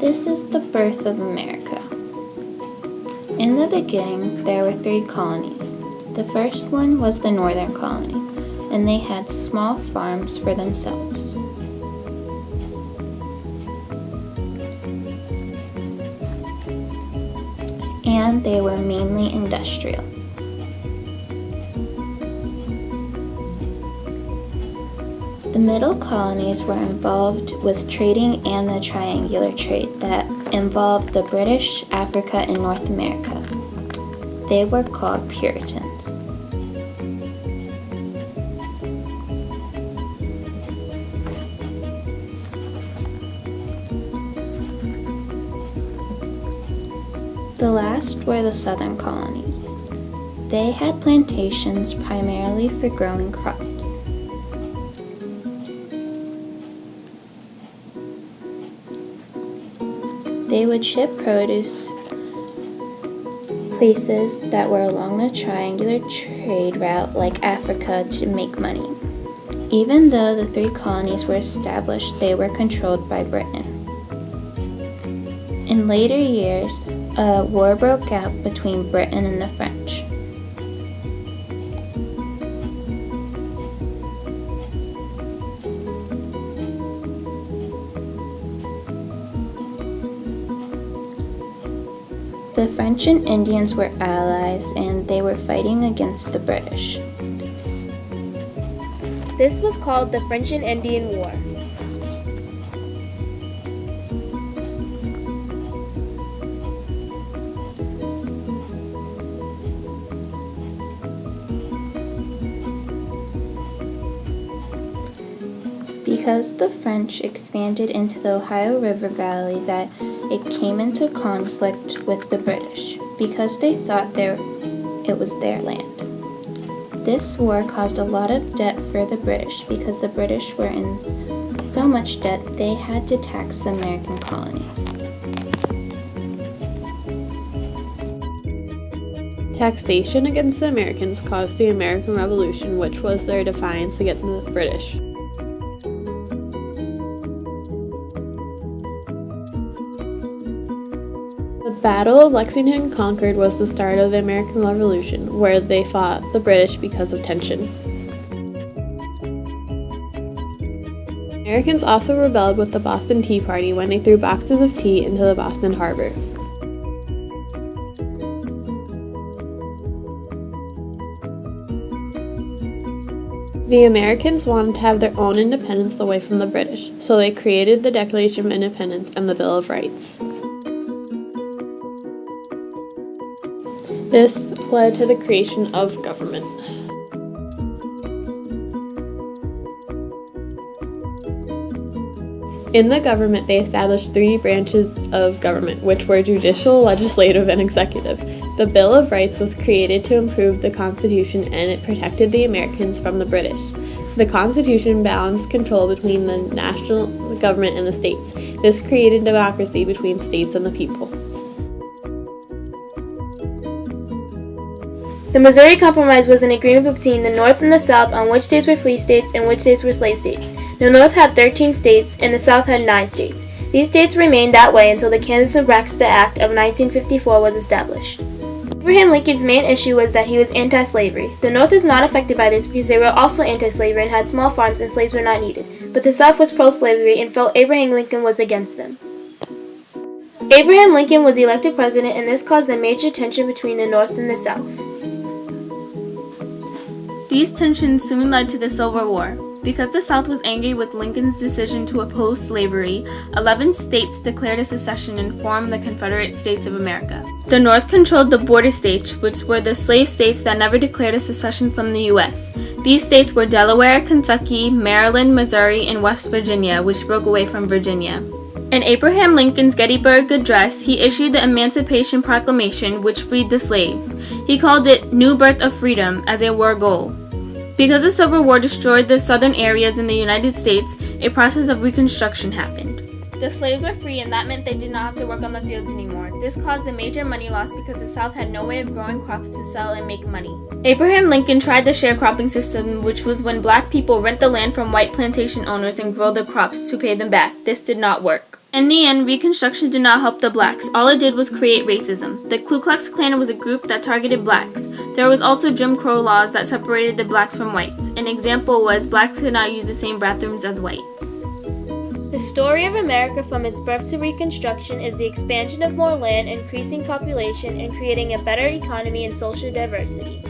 This is the birth of America. In the beginning, there were 3 colonies. The first one was the Northern Colony, and they had small farms for themselves. And they were mainly industrial. The middle colonies were involved with trading and the triangular trade that involved the British, Africa, and North America. They were called Puritans. The last were the southern colonies. They had plantations primarily for growing crops. They would ship produce places that were along the triangular trade route like Africa to make money. Even though the 3 colonies were established, they were controlled by Britain. In later years, a war broke out between Britain and the French. The French and Indians were allies, and they were fighting against the British. This was called the French and Indian War. Because the French expanded into the Ohio River Valley, that it came into conflict with the British because they thought it was their land. This war caused a lot of debt for the British because the British were in so much debt they had to tax the American colonies. Taxation against the Americans caused the American Revolution, which was their defiance against the British. The Battle of Lexington and Concord was the start of the American Revolution, where they fought the British because of tension. Americans also rebelled with the Boston Tea Party when they threw boxes of tea into the Boston Harbor. The Americans wanted to have their own independence away from the British, so they created the Declaration of Independence and the Bill of Rights. This led to the creation of government. In the government, they established 3 branches of government, which were judicial, legislative, and executive. The Bill of Rights was created to improve the Constitution, and it protected the Americans from the British. The Constitution balanced control between the national government and the states. This created democracy between states and the people. The Missouri Compromise was an agreement between the North and the South on which states were free states and which states were slave states. The North had 13 states and the South had 9 states. These states remained that way until the Kansas-Nebraska Act of 1954 was established. Abraham Lincoln's main issue was that he was anti-slavery. The North was not affected by this because they were also anti-slavery and had small farms and slaves were not needed. But the South was pro-slavery and felt Abraham Lincoln was against them. Abraham Lincoln was elected president, and this caused a major tension between the North and the South. These tensions soon led to the Civil War. Because the South was angry with Lincoln's decision to oppose slavery, 11 states declared a secession and formed the Confederate States of America. The North controlled the border states, which were the slave states that never declared a secession from the U.S. These states were Delaware, Kentucky, Maryland, Missouri, and West Virginia, which broke away from Virginia. In Abraham Lincoln's Gettysburg Address, he issued the Emancipation Proclamation, which freed the slaves. He called it New Birth of Freedom as a war goal. Because the Civil War destroyed the southern areas in the United States, a process of Reconstruction happened. The slaves were free, and that meant they did not have to work on the fields anymore. This caused a major money loss because the South had no way of growing crops to sell and make money. Abraham Lincoln tried the sharecropping system, which was when black people rent the land from white plantation owners and grow the crops to pay them back. This did not work. In the end, Reconstruction did not help the blacks. All it did was create racism. The Ku Klux Klan was a group that targeted blacks. There was also Jim Crow laws that separated the blacks from whites. An example was blacks could not use the same bathrooms as whites. The story of America from its birth to Reconstruction is the expansion of more land, increasing population, and creating a better economy and social diversity.